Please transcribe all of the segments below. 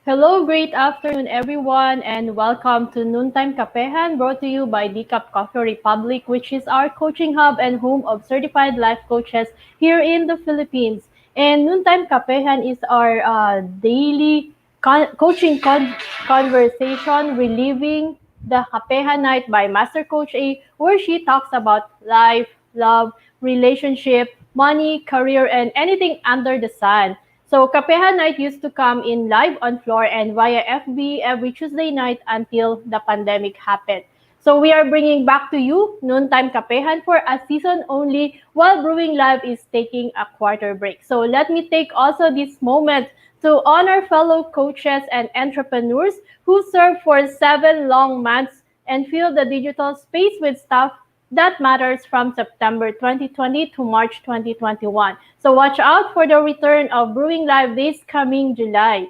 Hello, great afternoon, everyone, and welcome to Noontime Kapehan, brought to you by Decaf Coffee Republic, which is our coaching hub and home of certified life coaches here in the Philippines. And Noontime Kapehan is our daily coaching conversation, reliving the Kapehan Night by Master Coach A, where she talks about life, love, relationship, money, career, and anything under the sun. So Kapehan Night used to come in live on floor and via FB every Tuesday night until the pandemic happened. So we are bringing back to you Noontime Kapehan for a season only while Brewing Live is taking a quarter break. So let me take also this moment to honor fellow coaches and entrepreneurs who served for 7 long months and fill the digital space with stuff that matters from September 2020 to March 2021. So watch out for the return of Brewing Live this coming July.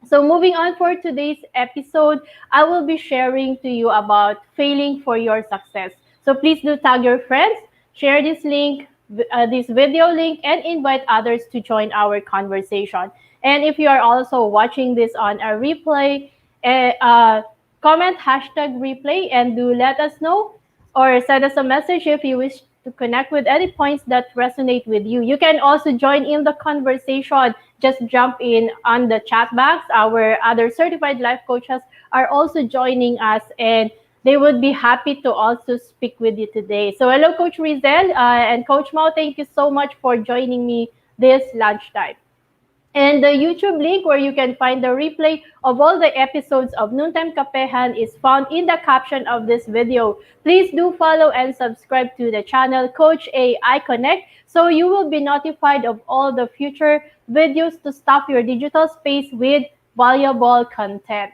So moving on for today's episode, I will be sharing to you about failing for your success. So please do tag your friends, share this link, this video link, and invite others to join our conversation. And if you are also watching this on a replay, comment hashtag replay and do let us know or send us a message if you wish to connect with any points that resonate with you. You can also join in the conversation. Just jump in on the chat box. Our other certified life coaches are also joining us and they would be happy to also speak with you today. So hello, Coach Rezzhel and Coach Mao. Thank you so much for joining me this lunchtime. And the YouTube link where you can find the replay of all the episodes of Noontime Kapehan is found in the caption of this video. Please do follow and subscribe to the channel Coach AI Connect so you will be notified of all the future videos to stuff your digital space with valuable content.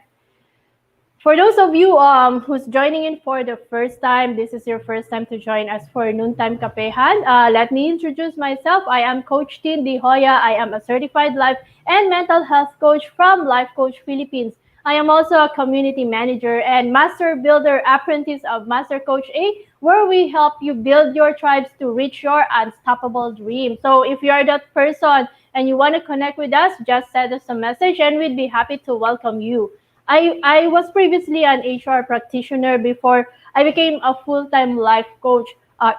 For those of you who's joining in for the first time, this is your first time to join us for Noontime Kapehan. Let me introduce myself. I am Coach Tin Joya. I am a certified life and mental health coach from Life Coach Philippines. I am also a community manager and master builder apprentice of Master Coach A, where we help you build your tribes to reach your unstoppable dream. So if you are that person and you want to connect with us, just send us a message and we'd be happy to welcome you. I was previously an HR practitioner before I became a full-time life coach. I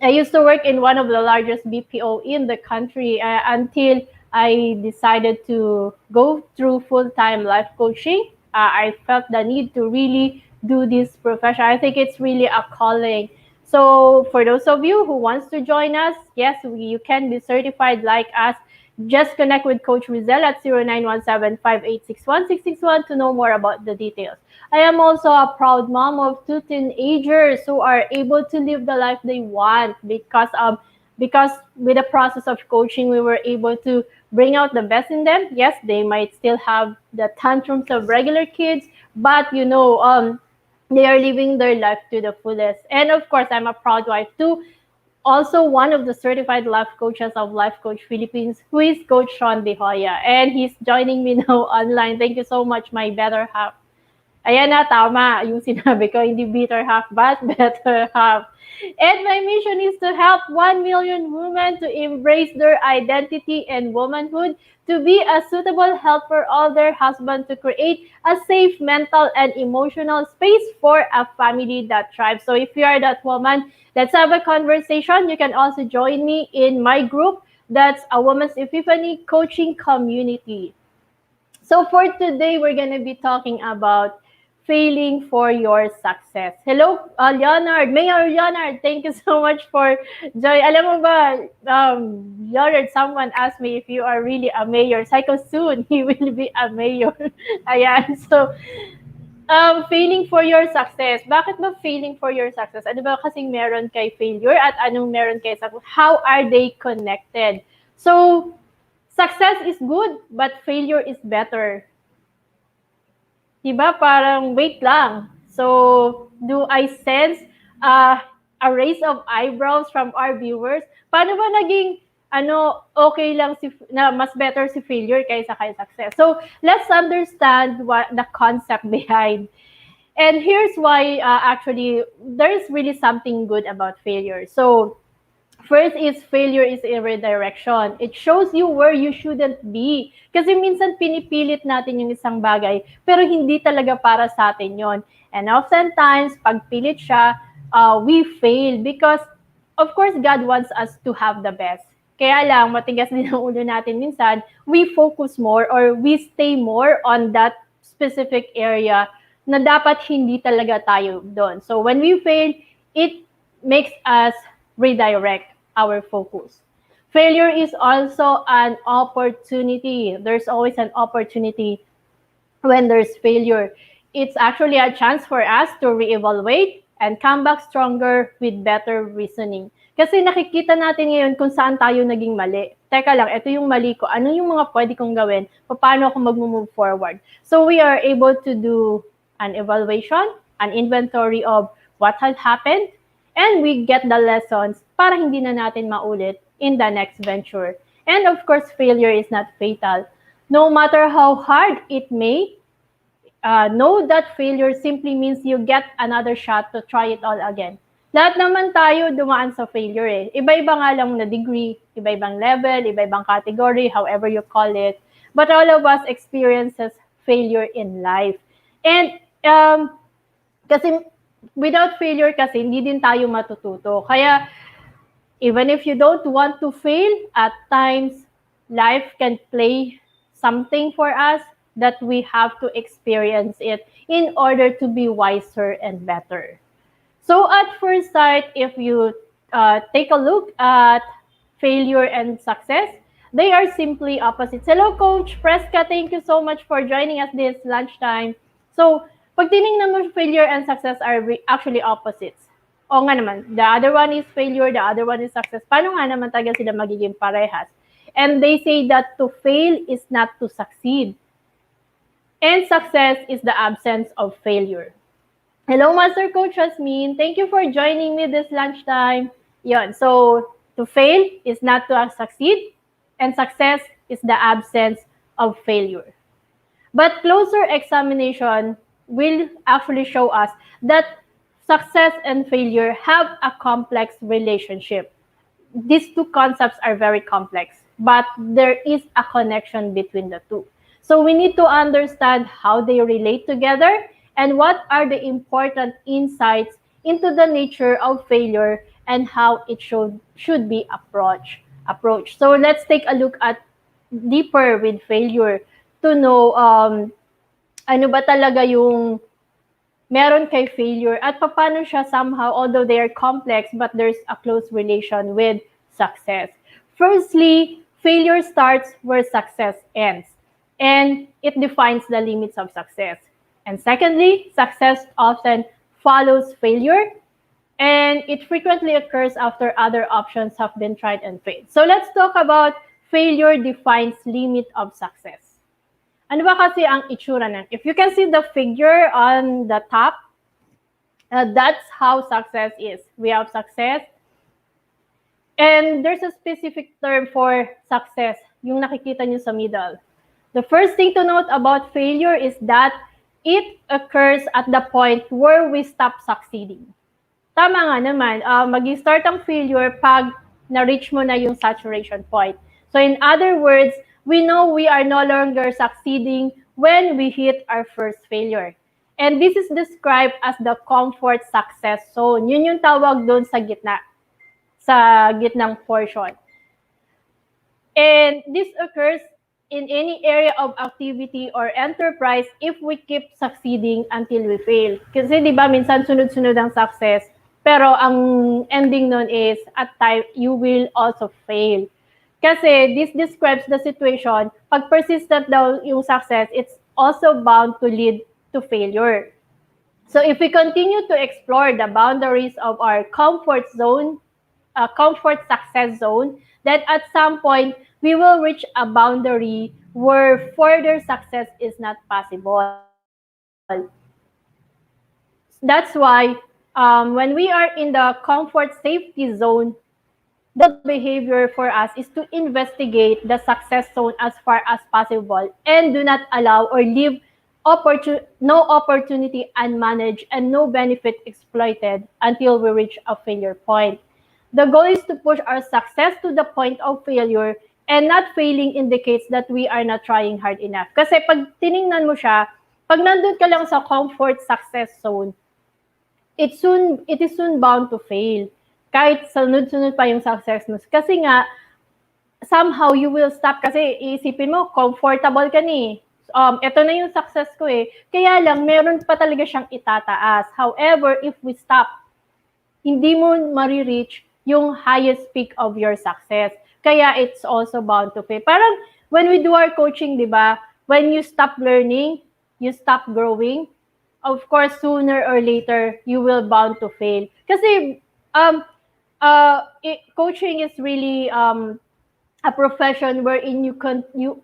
used to work in one of the largest BPO in the country until I decided to go through full-time life coaching. I felt the need to really do this profession. I think it's really a calling. So for those of you who wants to join us, yes, you can be certified like us. Just connect with Coach Rezzhel at 0917-5861-661 to know more about the details. I am also a proud mom of two teenagers who are able to live the life they want because with the process of coaching we were able to bring out the best in them. Yes, they might still have the tantrums of regular kids, but they are living their life to the fullest. And of course, I'm a proud wife too, also one of the certified life coaches of Life Coach Philippines, who is Coach Sean De Hoya. And he's joining me now online. Thank you so much, my better half. Ayan na, tama yung sinabi ko, hindi bitter half, but better half. And my mission is to help 1 million women to embrace their identity and womanhood, to be a suitable help for all their husbands, to create a safe mental and emotional space for a family that thrives. So if you are that woman, let's have a conversation. You can also join me in my group. That's a Woman's Epiphany Coaching Community. So for today, we're going to be talking about failing for your success. Hello, Leonard. Mayor Leonard, thank you so much for joining. Alam mo ba, Leonard, someone asked me if you are really a mayor. Psycho soon, he will be a mayor. Ayan, so failing for your success. Bakit ba failing for your success? Ano ba kasing meron kay failure at anong meron kay success? How are they connected? So, success is good, but failure is better. Diba? Parang wait lang. So, do I sense a raise of eyebrows from our viewers? Paano ba naging okay lang na mas better si failure kaysa kay success? So, let's understand what the concept behind. And here's why actually there's really something good about failure. So, First is failure is a redirection. It shows you where you shouldn't be. Kasi minsan pinipilit natin yung isang bagay, pero hindi talaga para sa atin yon. And oftentimes, pag pilit siya, we fail because, of course, God wants us to have the best. Kaya lang, matigas din ang ulo natin minsan, we focus more or we stay more on that specific area na dapat hindi talaga tayo doon. So when we fail, it makes us redirect our focus. Failure is also an opportunity. There's always an opportunity when there's failure. It's actually a chance for us to reevaluate and come back stronger with better reasoning. Kasi nakikita natin ngayon kung saan tayo naging mali. Teka lang, ito yung mali ko. Ano yung mga pwede kong gawin? Paano ako mag-move forward? So we are able to do an evaluation, an inventory of what had happened, and we get the lessons para hindi na natin maulit in the next venture. And of course, failure is not fatal. No matter how hard it may, know that failure simply means you get another shot to try it all again. Lahat naman tayo dumaan sa failure eh. Iba-iba nga lang na degree, iba-ibang level, iba-ibang category, however you call it. But all of us experiences failure in life. And kasi without failure kasi hindi din tayo matututo. Kaya even if you don't want to fail, at times life can play something for us that we have to experience it in order to be wiser and better. So at first sight, if you take a look at failure and success, they are simply opposites. Hello, Coach Preska. Thank you so much for joining us this lunchtime. So, pag tinignan mo, failure and success are actually opposites. O nga naman, the other one is failure, the other one is success. Paano nga naman taga sila magiging parehas? And they say that to fail is not to succeed. And success is the absence of failure. Hello, Master Coach Jasmine. Thank you for joining me this lunchtime. Yon. So, to fail is not to succeed, and success is the absence of failure. But closer examination will actually show us that success and failure have a complex relationship. These two concepts are very complex, but there is a connection between the two. So we need to understand how they relate together and what are the important insights into the nature of failure and how it should be approached. So let's take a look at deeper with failure to know ano ba talaga yung meron kay failure at paano siya somehow, although they are complex, but there's a close relation with success. Firstly, failure starts where success ends, and it defines the limits of success. And secondly, success often follows failure, and it frequently occurs after other options have been tried and failed. So let's talk about failure defines limit of success. Ano ba kasi ang itsura nun? If you can see the figure on the top, that's how success is. We have success, and there's a specific term for success, yung nakikita nyo sa middle. The first thing to note about failure is that it occurs at the point where we stop succeeding. Tama nga naman, mag-start ang failure pag na-reach mo na yung saturation point. So in other words, we know we are no longer succeeding when we hit our first failure. And this is described as the comfort success zone. Yun yung tawag doon sa gitnang portion. And this occurs in any area of activity or enterprise if we keep succeeding until we fail. Kasi di ba minsan sunod-sunod ang success, pero ang ending nun is at time you will also fail. Kasi this describes the situation, pag persistent daw yung success, it's also bound to lead to failure. So if we continue to explore the boundaries of our comfort success zone, that at some point we will reach a boundary where further success is not possible. That's why when we are in the comfort safety zone, the behavior for us is to investigate the success zone as far as possible and do not allow or leave no opportunity unmanaged and no benefit exploited until we reach a failure point. The goal is to push our success to the point of failure, and not failing indicates that we are not trying hard enough. Kasi pag tiningnan mo siya, pag nandun ka lang sa comfort success zone, it is soon bound to fail. Kahit sunod-sunod pa yung success mo. Kasi nga, somehow you will stop kasi iisipin mo, comfortable ka ni. Ito na yung success ko eh. Kaya lang, meron pa talaga siyang itataas. However, if we stop, hindi mo marireach yung highest peak of your success. Kaya it's also bound to fail. Parang when we do our coaching, di ba? When you stop learning, you stop growing, of course, sooner or later, you will bound to fail. Kasi coaching is really a profession wherein you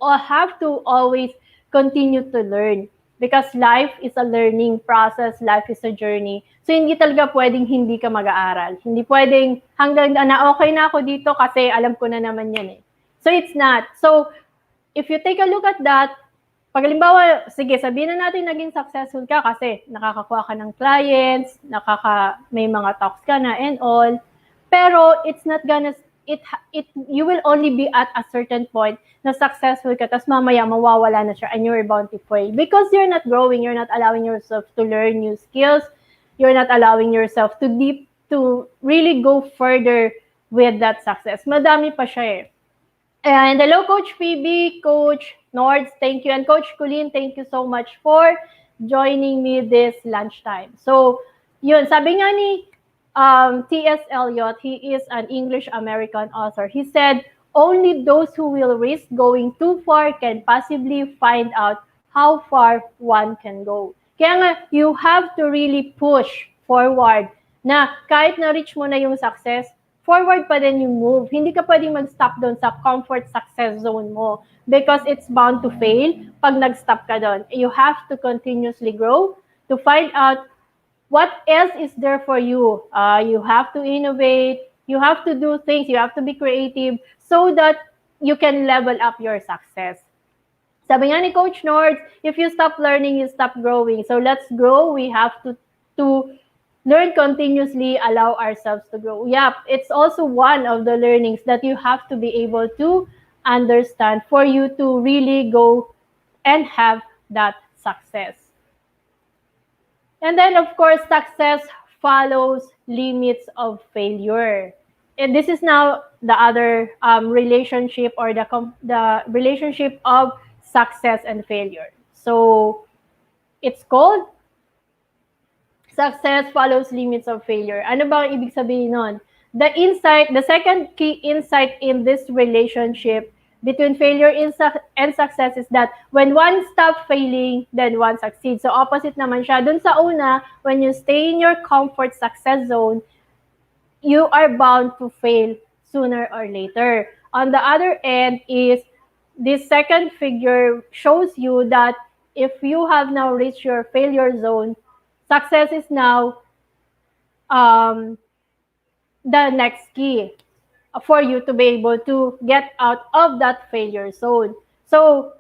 have to always continue to learn, because life is a learning process, life is a journey. So hindi talaga pwedeng hindi ka mag-aaral. Hindi pwedeng hanggang na okay na ako dito kasi alam ko na naman yan eh. So it's not. So if you take a look at that, pag halimbawa, sige, sabihin na natin naging successful ka kasi nakakakuha ka ng clients, may mga talks ka na and all, pero it's not gonna, you will only be at a certain point na successful ka, tapos mamaya mawawala na siya and you're bound to fail because you're not growing, you're not allowing yourself to learn new skills, you're not allowing yourself to really go further with that success. Madami pa siya eh. And hello, Coach Phoebe, Coach Nords, thank you. And Coach Colleen, thank you so much for joining me this lunchtime. So, yun, sabi nga ni T.S. Eliot, he is an English-American author. He said, only those who will risk going too far can possibly find out how far one can go. Kaya nga, you have to really push forward na kahit na-reach mo na yung success, forward pa din yung move. Hindi ka pwedeng mag-stop doon sa comfort success zone mo because it's bound to fail pag nag-stop ka doon. You have to continuously grow to find out what else is there for you. You have to innovate, you have to do things, you have to be creative so that you can level up your success. Sabi nga ni Coach Nord, if you stop learning, you stop growing. So let's grow. We have to learn continuously, allow ourselves to grow. Yeah, it's also one of the learnings that you have to be able to understand for you to really go and have that success. And then, of course, success follows limits of failure. And this is now the other relationship or the relationship of success and failure. So it's called success follows limits of failure. Ano ba ang ibig sabihin nun? The second key insight in this relationship between failure and success is that when one stops failing, then one succeeds. So opposite naman siya. Dun sa una, when you stay in your comfort success zone, you are bound to fail sooner or later. On the other end is this second figure shows you that if you have now reached your failure zone, success is now the next key for you to be able to get out of that failure zone. So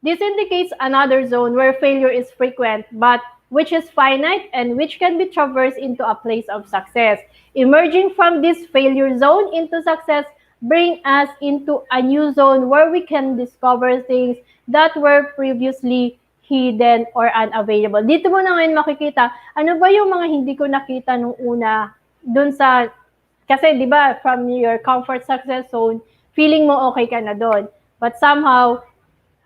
this indicates another zone where failure is frequent, but which is finite and which can be traversed into a place of success. Emerging from this failure zone into success bring us into a new zone where we can discover things that were previously hidden or unavailable. Dito mo na ngayon makikita, ano ba yung mga hindi ko nakita nung una dun sa, kasi di ba from your comfort success zone, feeling mo okay ka na dun. But somehow,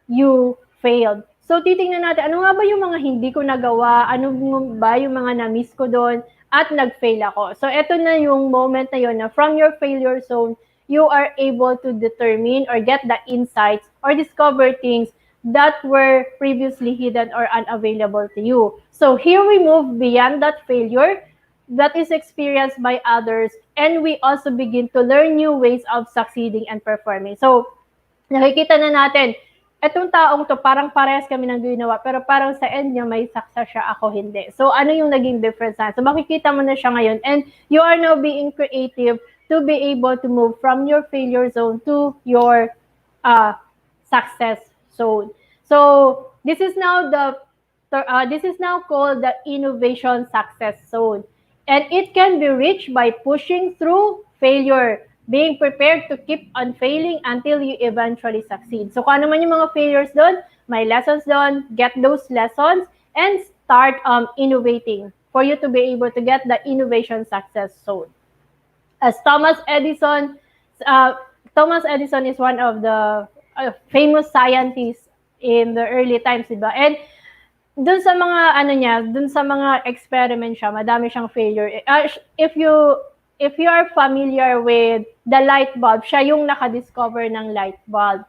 you failed. So titingnan natin, ano nga ba yung mga hindi ko nagawa, ano ba yung mga na-miss ko doon, at nag-fail ako. So ito na yung moment na yun na from your failure zone, you are able to determine or get the insights or discover things that were previously hidden or unavailable to you. So here we move beyond that failure that is experienced by others, and we also begin to learn new ways of succeeding and performing. So nakikita na natin, etong taong to, parang parehas kami ng ginawa, pero parang sa end niya may success siya, ako hindi. So, ano yung naging difference na? So, makikita mo na siya ngayon. And you are now being creative to be able to move from your failure zone to your success zone. So, this is now called the innovation success zone. And it can be reached by pushing through failure, being prepared to keep on failing until you eventually succeed. So kung ano man yung mga failures doon, may lessons doon, get those lessons, and start innovating for you to be able to get the innovation success zone. As uh, Thomas Edison is one of the famous scientists in the early times, diba? And dun sa mga ano niya, dun sa mga experiment siya, madami siyang failure. If you are familiar with the light bulb, siya yung naka-discover ng light bulb.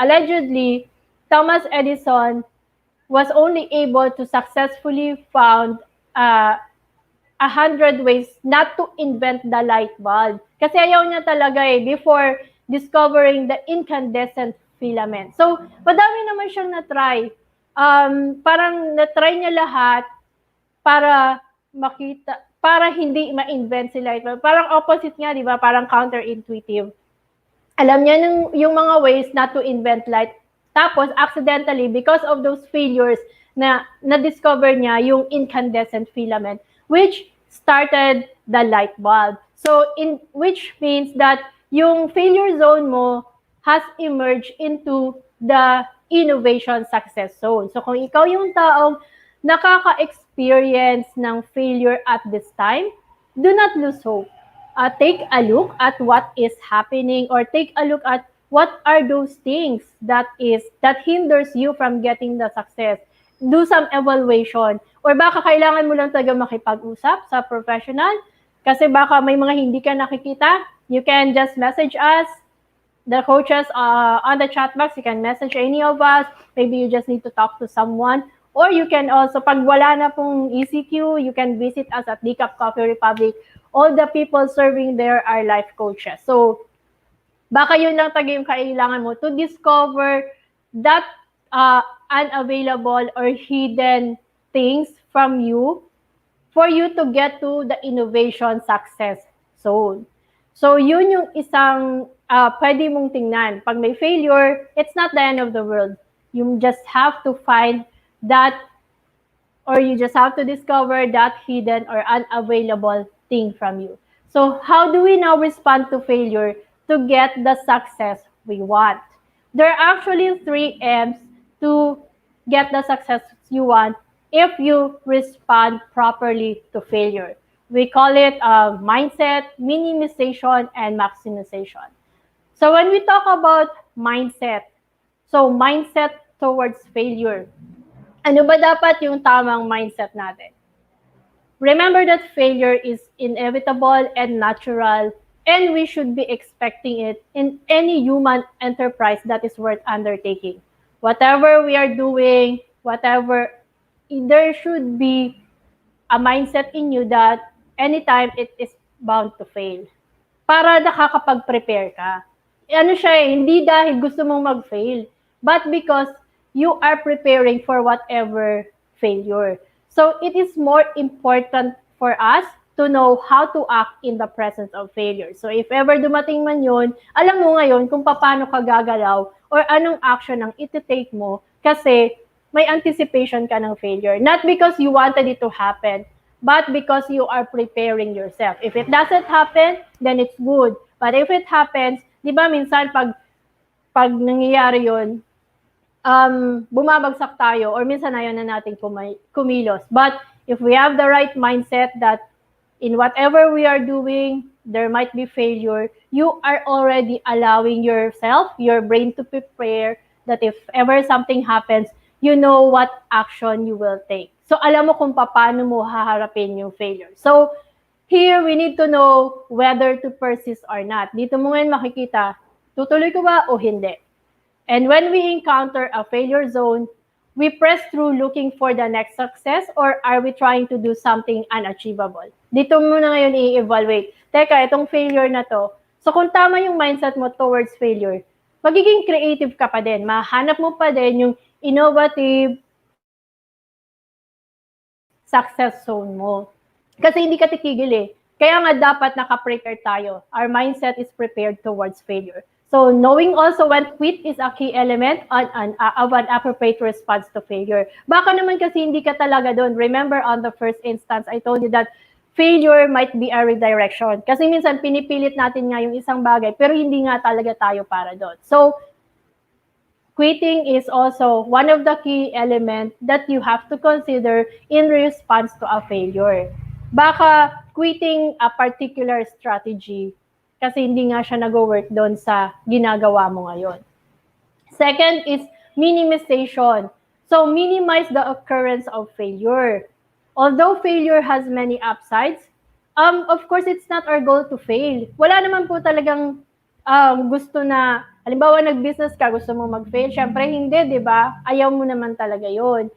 Allegedly, Thomas Edison was only able to successfully found 100 ways not to invent the light bulb. Kasi ayaw niya talaga before discovering the incandescent filament. So, madami naman siyang na-try. Parang na-try niya lahat para makita, para hindi ma-invent si light bulb. Parang opposite nga, di ba? Parang counterintuitive. Alam niya yung mga ways not to invent light. Tapos, accidentally, because of those failures, na-discover niya yung incandescent filament, which started the light bulb. So, which means that yung failure zone mo has emerged into the innovation success zone. So, kung ikaw yung taong nakaka-experience ng failure at this time, do not lose hope. Take a look at what is happening, or take a look at what are those things that hinders you from getting the success. Do some evaluation. Or baka kailangan mo lang talaga makipag-usap sa professional kasi baka may mga hindi ka nakikita. You can just message us, the coaches on the chat box. You can message any of us. Maybe you just need to talk to someone. Or you can also, pag wala na pong ECQ, you can visit us at Decaf Coffee Republic. All the people serving there are life coaches. So, baka yun lang tayo yung kailangan mo to discover that unavailable or hidden things from you for you to get to the innovation success zone. So, yun yung isang pwede mong tingnan. Pag may failure, it's not the end of the world. You just have to find that, or you just have to discover that hidden or unavailable thing from you. So, how do we now respond to failure to get the success we want? There are actually 3 M's to get the success you want if you respond properly to failure. We call it mindset, minimization, and maximization. So when we talk about mindset, so mindset towards failure, ano ba dapat yung tamang mindset natin? Remember that failure is inevitable and natural, and we should be expecting it in any human enterprise that is worth undertaking. Whatever we are doing, there should be a mindset in you that anytime it is bound to fail. Para nakakapag-prepare ka. Ano siya hindi dahil gusto mong mag-fail, but because you are preparing for whatever failure. So it is more important for us to know how to act in the presence of failure. So if ever dumating man yun, alam mo ngayon kung paano ka gagalaw or anong action ang iti-take mo kasi may anticipation ka ng failure. Not because you wanted it to happen, but because you are preparing yourself. If it doesn't happen, then it's good. But if it happens, di ba minsan pag nangyayari yun, bumabagsak tayo or minsan ayaw na natin kumilos. But if we have the right mindset that in whatever we are doing, there might be failure, you are already allowing yourself, your brain to prepare that if ever something happens, you know what action you will take. So alam mo kung paano mo haharapin yung failure. So here we need to know whether to persist or not. Dito mo ngayon makikita, tutuloy ko ba o hindi? And when we encounter a failure zone, we press through looking for the next success, or are we trying to do something unachievable? Dito mo na ngayon i-evaluate. Teka, itong failure na to. So kung tama yung mindset mo towards failure, magiging creative ka pa din. Mahanap mo pa din yung innovative success zone mo. Kasi hindi ka titigil eh. Kaya nga dapat naka-prepare tayo. Our mindset is prepared towards failure. So knowing also when quit is a key element of an appropriate response to failure. Baka naman kasi hindi ka talaga doon. Remember on the first instance, I told you that failure might be a redirection. Kasi minsan pinipilit natin nga yung isang bagay, pero hindi nga talaga tayo para doon. So, quitting is also one of the key elements that you have to consider in response to a failure. Baka quitting a particular strategy kasi hindi nga siya nag-work doon sa ginagawa mo ngayon. Second is minimization. So minimize the occurrence of failure. Although failure has many upsides, of course, it's not our goal to fail. Wala naman po talagang gusto na, halimbawa nag-business ka, gusto mo mag-fail. Siyempre, hindi, di ba? Ayaw mo naman talaga yon.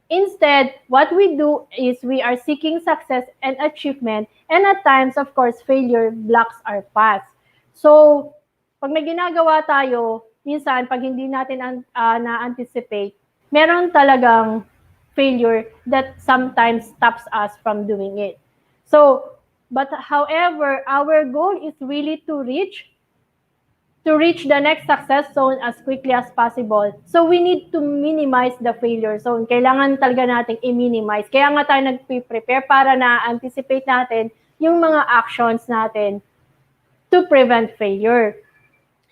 Instead, what we do is we are seeking success and achievement, and at times, of course, failure blocks our path. So, pag may ginagawa tayo, minsan, pag hindi natin na-anticipate, meron talagang failure that sometimes stops us from doing it. So, but however, our goal is really to reach the next success zone as quickly as possible. So we need to minimize the failure zone. Kailangan talaga nating i-minimize. Kaya nga tayo nag-prepare para na-anticipate natin yung mga actions natin to prevent failure.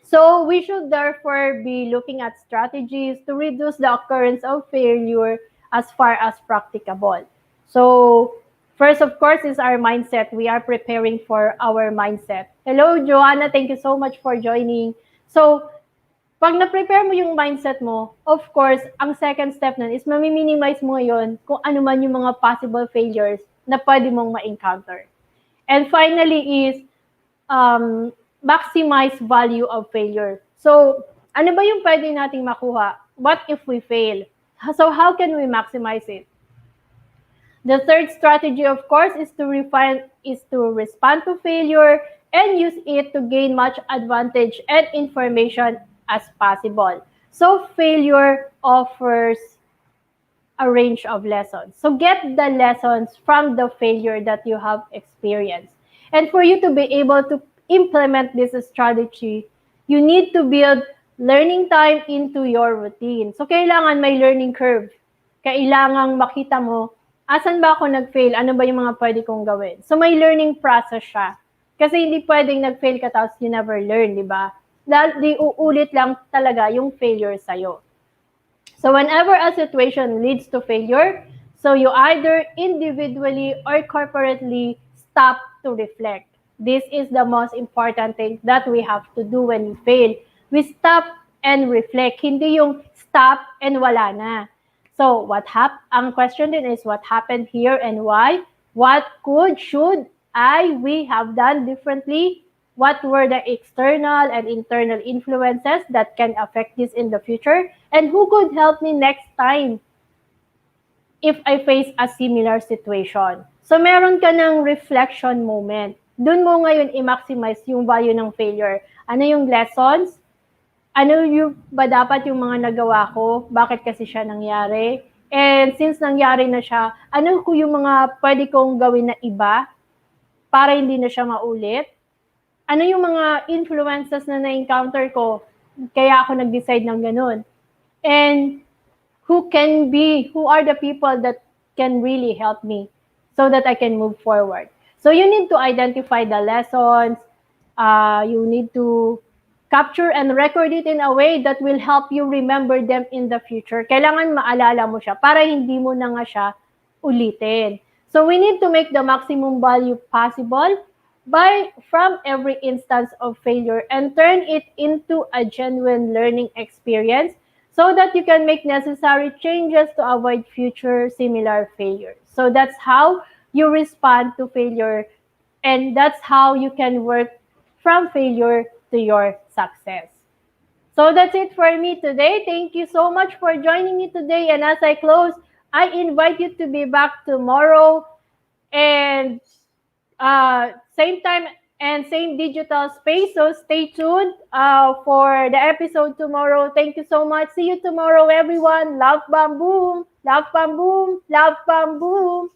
So we should therefore be looking at strategies to reduce the occurrence of failure as far as practicable. So first, of course, is our mindset. We are preparing for our mindset. Hello, Joanna. Thank you so much for joining. So, pag na-prepare mo yung mindset mo, of course, ang second step nun is mami-minimize mo yun kung ano man yung mga possible failures na pwede mong ma-encounter. And finally is maximize value of failure. So, ano ba yung pwede nating makuha? What if we fail? So, how can we maximize it? The third strategy, of course, is to respond to failure and use it to gain much advantage and information as possible. So failure offers a range of lessons. So get the lessons from the failure that you have experienced. And for you to be able to implement this strategy, you need to build learning time into your routine. So kailangan may learning curve. Kailangang makita mo, asan ba ako nag-fail? Ano ba yung mga pwede kong gawin? So may learning process siya. Kasi hindi pwedeng nag-fail ka tapos you never learn, di ba? Di uulit lang talaga yung failure sa'yo. So whenever a situation leads to failure, so you either individually or corporately stop to reflect. This is the most important thing that we have to do when we fail. We stop and reflect. Hindi yung stop and wala na. So ang question din is what happened here and why? What should we have done differently? What were the external and internal influences that can affect this in the future? And who could help me next time if I face a similar situation? So meron ka ng reflection moment. Doon mo ngayon i-maximize yung value ng failure. Ano yung lessons? Ano yung ba dapat yung mga nagawa ko? Bakit kasi siya nangyari? And since nangyari na siya, ano ko yung mga pwede kong gawin na iba para hindi na siya maulit? Ano yung mga influences na na-encounter ko kaya ako nag-decide ng ganun? And who are the people that can really help me so that I can move forward? So you need to identify the lessons. You need to capture and record it in a way that will help you remember them in the future. Kailangan maalala mo siya para hindi mo na nga siya ulitin. So we need to make the maximum value possible from every instance of failure and turn it into a genuine learning experience so that you can make necessary changes to avoid future similar failures. So that's how you respond to failure, and that's how you can work from failure to your success. So that's it for me today. Thank you so much for joining me today. And as I close, I invite you to be back tomorrow and same time and same digital space. So stay tuned for the episode tomorrow. Thank you so much. See you tomorrow, everyone. Love, bam, boom. Love, bam, boom. Love, bam, boom.